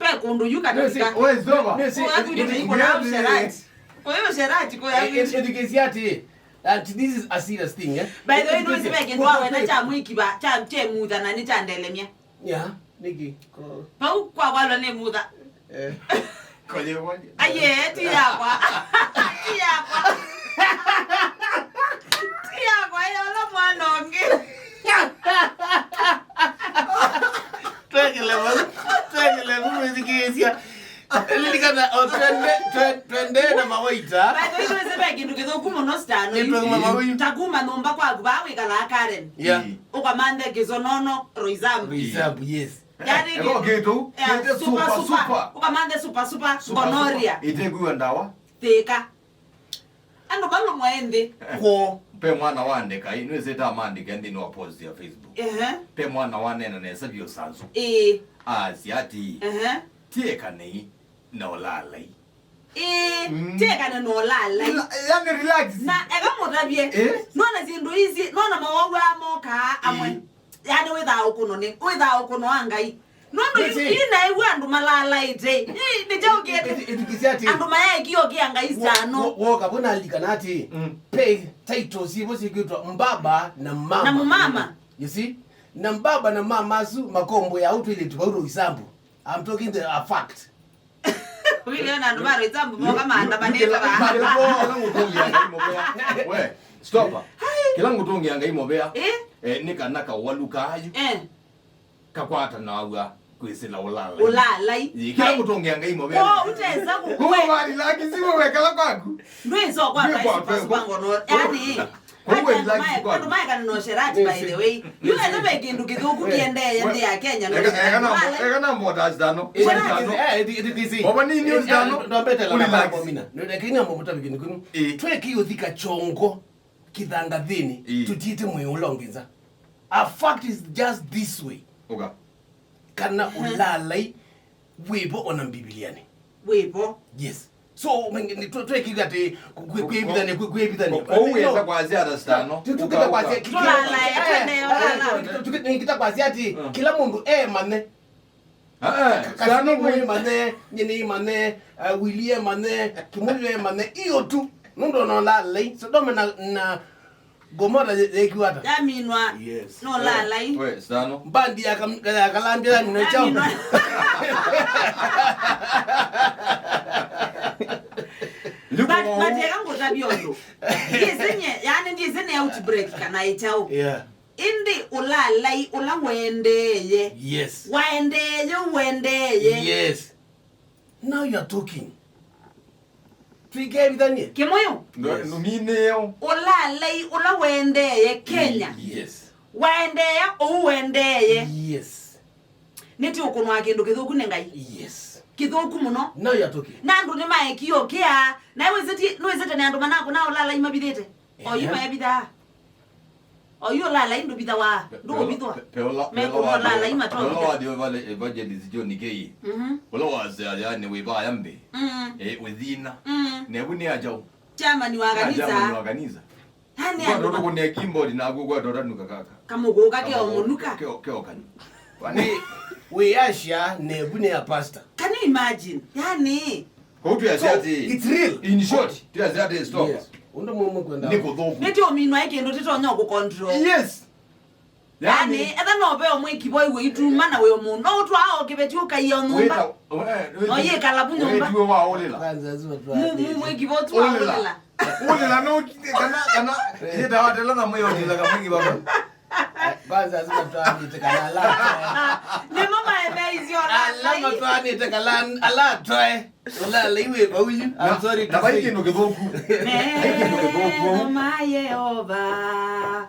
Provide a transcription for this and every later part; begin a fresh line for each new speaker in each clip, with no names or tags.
Try kunduyuka tika.
Wewe zoba.
Wewe sherati kwa ya.
Education ati. And this is a serious thing, yeah.
By the way, no sibeke ndwa na cha mwikiva, cha Imutha na ni cha ndelemia.
Yeah, niki.
Pau kwa wala ne Imutha.
Koje waje.
Aye, ti yakwa. Ti yakwa. Ti yakwa yola mwanonge.
Tegele education. Lilikana trende na mawaita.
By the way, no sibeke ndukizo no stano. Takuma nomba kwa kubawe kala Karen.
Yeah.
Ukamande Kisonono Roizambu.
Yes.
Yani
geto.
Super. Ukamande super bonoria.
Itegu ndawa.
Teka. Ando balo mwende.
Ko pe mwana wande kai no zeta amandi kandi no post ya Facebook. Pe mwana wane na nesa bio sanzo. Asiati. Teka nei no lalai.
Teka na no lalai.
Yani relax.
Na ega modabie. No na zindu hizi, no na mawawa amoka amwe. Yani without kuno angai. No ina iwe andu malala ite. Ni joke
education.
Andu maya kiyo kiangai sano.
Woka bona likanati. Pay titles hizo sikitwa mbaba na mama.
Na mama.
You see? Na mbaba na mama su makombo ya utu ile tubauro isambu. I'm talking a fact.
Wile na ndo maro isambu moka maanda baneta ba.
We, stop. Kila ngutongi anga imobea. Nika naka waluka ayu. Kakwata na awa kwisila ulala.
Ulala.
Kila ngutongi anga imobea.
Oh, uteza ku.
Kwa wali laki siwe wekala kwaku.
Nwezo kwa kwa ngono. Yani Kwa tumaya kana no sherati by the way. You endo beke ndu kiduku kiende yende ya Kenya.
Ega modas dano.
Education.
Baba ni news dano.
Ndo betela na mambo mina. Ndo dakini mambo mutabiki nikunu. Tweki yothika chongo kithanga thini tutite mwe ulongiza. A fact is just this way.
Okay.
Kana ulalai webo ona Bibiliani.
Webo?
Yes. So ni tweki gati kuibidani.
Uweza kwazia dastano.
Tukita kwazia
tulalai atende
tukita kwazia ati kila mundu mane. Kasano mwe mane, nyini mane, William mane, Kimule mane, iyo tu. Nundo no lalai. So dome na Gomora kikwata.
Yaminwa.
Yes.
No lalai.
We, stano.
Bandi akalambia mna chao.
But yangu tabiondo. Ndizenye outbreak kana itao.
Yeah.
Indi ulalai ulawendeye.
Yes.
Wendeye.
Yes. Now you are talking. Twige bidani.
Kemoyo?
No mineo.
Ulalai ulawendeye Kenya.
Yes.
Wendeye.
Yes.
Neti ukono akendo kithuku nengai.
Yes.
Kithuku muno.
Now you are talking.
Nandu ni mae kiyo kia. Na wezeti ni andu manako na ulala imabidete. Oyu mae bida. Oyu ulala indu bida wa. Ndugu bidwa. Meko ulala imatoa.
Peola wadi wale evangelist John Nikei. Wala waze yani weba yambe. Withina. Nebuni ajao.
Chama ni waganiza.
Hani ya ndoto kune keyboard na agugwa ndoto nukakaka.
Kamugo kake omunuka.
Keo kani.
We Asia nebuni ya pastor.
Can you imagine? Yani.
Kwa utu ya ziati.
It's real.
In short, tu ya ziati stop.
Yes. Undo mumu kwenda.
Niko dhoku.
Neti ominwa eke ndo tito onyo control.
Yes.
Yani etha no be omwikiva iwe ituma na we omundu no twa okibetiuka iyo nyumba. Oye kalabu nyumba.
Wewe wa olela.
Kwanza zima tu.
Mwikiva twa olela.
Olela no kana ile dawa tela na moyo olela kama mwikiva.
Kwanza zima tu ametekana ala.
Ni mama eme izio la.
Alama tu ametekana ala try. Wala iwe bawuji. I'm sorry to say.
Na baiki ndo kidoku. Baiki ndo kidoku.
Mama Yehova.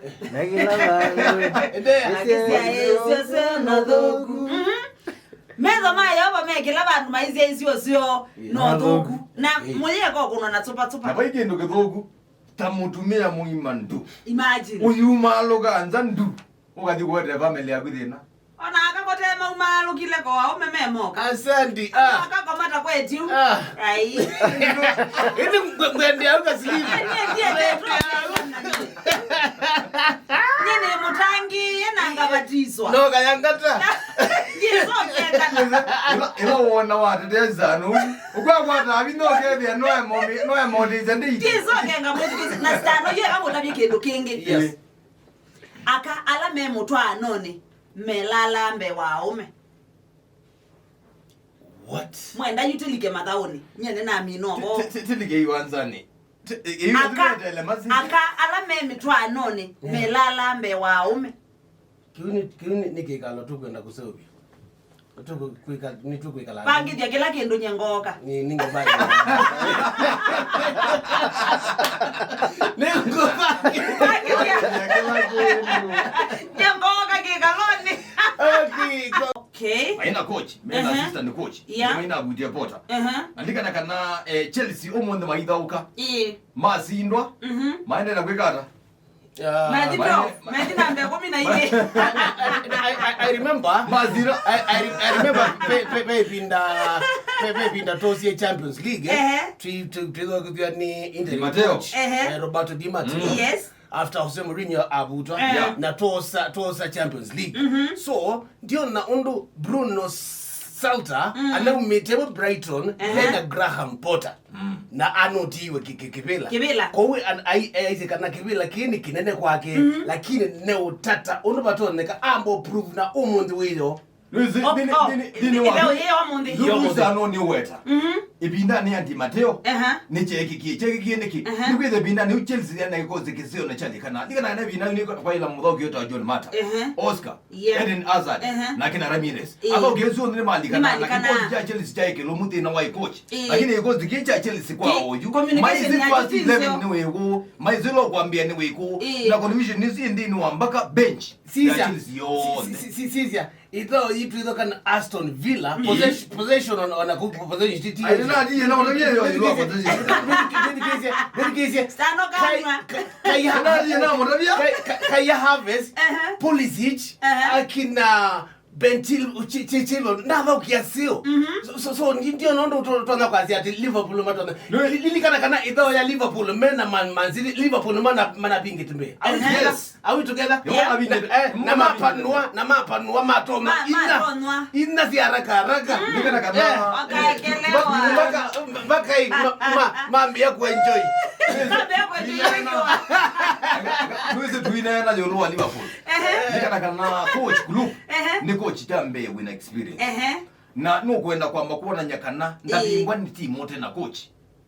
Mezo maya oba mekela bantu maize isio no thoku na moye ko kuno na tupa
Na baiki ndo kidoku. Tamutumia muimandu.
Imagine.
Uyuma loga anzandu. Ugathi gwete family yaku thina.
Ona akakote maumalo kile ko umememo.
Asante.
Akakomata kwetu. Ai.
Ini ngwende auka silimu.
Nene mutangi yena ngabatizwa.
No kayangata.
ila wona watezano ukwakwata abinoke no emodi zendi
kisoke ngamwe na stano ye amutabye kindu kingi
Yes.
aka ala me mutwa none melala mbe waume
What?
mwenda yutilike mathaoni nyene na minobo
tilige iwanzani
aka ala me mitwa none melala mbe waume
Kiuni nikikalo tu kwenda kuseubia. Tu kuikala.
bangi dia kila kindu nyengoka
Ningobaki. Ningobaki.
nyengoka kikaloni okay
aina coach mena assistant coach maina abudia pota andika na kana Chelsea omonde maithauka masindwa maende na kwikata
I remember
mazira
I remember pinda tosie Champions League tulizokuwa ni interim coach Roberto Di Matteo.
Yes.
After Jose Mourinho abutwa na tosa Champions League. So ndio na undu Bruno Salta anaumete Brighton na Graham Potter na anotiwe kibela kwa aize kana kibela kini kinene kwake lakini ne utata undu batoneka ambo prove na umundu wiyo
Lusa ni weta. Ibinda ni Di Matteo. Ni cheki niki. Ni kweze binda ni Chelsea na ikoze kisio na chali kana. Nika na binda ni kwa ila mudhogi yote wa John Mata. Oscar. Eden Hazard. Na kina Ramirez. Aba ugezo ni mali kana. Na kikozi cha Chelsea cha ikelo muti na wai coach. Lakini ikozi kicha Chelsea kwa oju. Maizi first 11 ni wego. Maizi lo kuambia ni wego. Na condition ni si ndini wa mpaka bench.
Sisia. Ito yitu kan Aston Villa possession on a good possession titi.
I don't know na unamia yo ilikuwa possession.
Stano kanwa.
Kaya Havertz, Pulisic, akina Bentil Chichilo ndava ukiasio. So ndio nondo tona kwa ati Liverpool matona. Lili kana idho ya Liverpool mena Man City Liverpool mana pingi tumbe.
Yes.
Are we together? Na mapanua matoma ina si haraka
Nika kana
baka mambi ya kuenjoy.
Tuweze tuina na yolo wa Liverpool. Nika kana coach group ni coach tambe with experience. Na no kwenda kwamba kuona nyakana ndabingwa ni team wote na coach.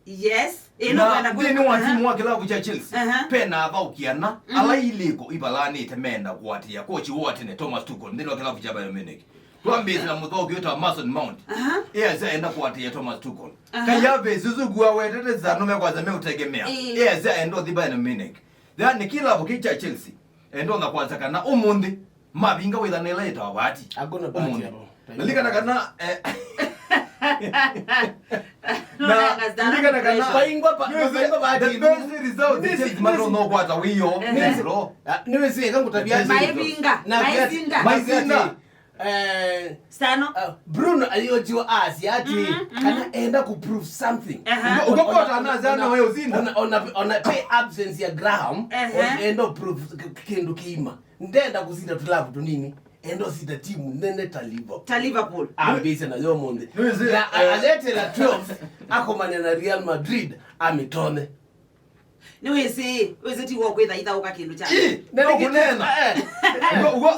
Yes.
Na ni wa team wake la kucha Chelsea. Pena aba ukiana ala iliko ibalani temenda kwati ya coach wote ne Thomas Tuchel ndino kila kucha Bayern Munich. Kwambizi na mudhogi yote wa Mason Mount. Yes aenda kwati ya Thomas Tuchel. Kayabe zuzugua wetete za nume kwa zame utegemea. Yes aenda the Bayern Munich. Then kila kucha Chelsea. Endo na kwanza kana umundi mabinga withane later wati.
Agona bati hapo.
Nalika na kana the best result the Chelsea maro no kwata wiyo nesro
niwe sie kangu tabia
Maizinga Stano
Bruno aliyojiwa ati kana enda ku prove something
ukokota anazana wewe uzinda
on pay absence ya Graham enda prove kindu kima ndenda kuzinda tulavu tu nini endo sita timu nene ta Liverpool ambise na yo monde na alete la 12 akomanya na Real Madrid amitone
niwezi ti wo kwetha ithauka kindu cha
neno kunena ugo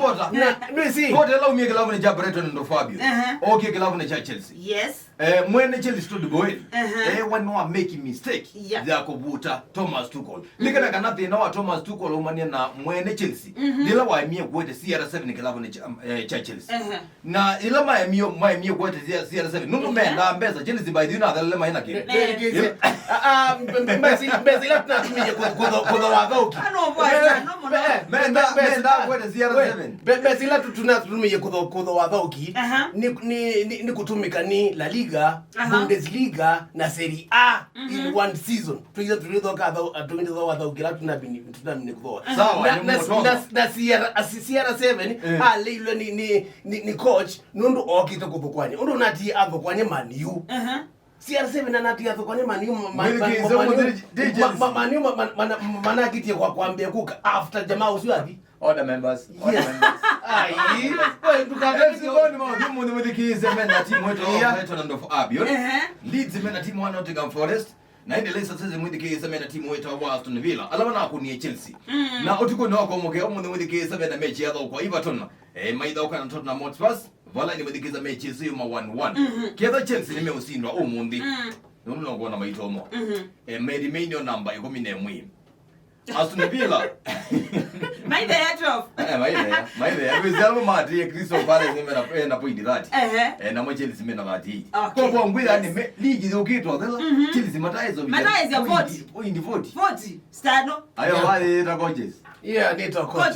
pota
niwezi
pota la umie klabu ni ja Brighton ndo Fabio okay klabu ni cha Chelsea
yes
mwene Chelsea stood boy when no making mistake ya kubuta Thomas Tuchel likana kana thina wa Thomas Tuchel umania na mwene Chelsea lila wa mie kwete CR7 ni klabu ni cha Chelsea na ila ma mie kwete CR7 nundu menda mbeza Chelsea by the na dale maina ke Bezi la tunatumia kwa wadhoki. Menda kwete CR7.
Bezi la tunatumia kwa wadhoki ni kutumika ni La Liga, Bundesliga na Serie A in one season. Tulidhoka wadhoki la tunabini kwa.
Sawa
na CR7 lilo ni coach nundu okito kubukwanye. Undu nati abukwanye Man U. CR7 na nati abukwanye Man U manaki tie kwa kuambia kuka after jamaa usiwapi
Order members.
Ai, wewe tukabezi
Ngoni mwa mwikize mena timu wetu na ndofu Abio. Leeds mena timu wa Nottingham Forest. Na ende lesa sasa mwikize mena timu wetu wa Aston Villa. Alama na akunie Chelsea. Na utiko no ko moge mwikize mena mechi yao kwa Everton. Maida ukana Tottenham Hotspur. Vala ni mwikize mechi hiyo ma 1-1. Kiadha Chelsea nimeusindwa umundi. Nono ngona maitomo. Medi main your number 11. Aston Villa.
Maida ya 12.
Maida. Wizalmo Madrid Crystal Palace nimena na point 30. Na mo Chelsea mena 30. Kwa ngwira ni ligi zokitwa thela. Chelsea mataizo.
Mataizo ya 40.
Point 40.
40. Stano.
Ayo wale ta coaches.
Yeah, nito coaches.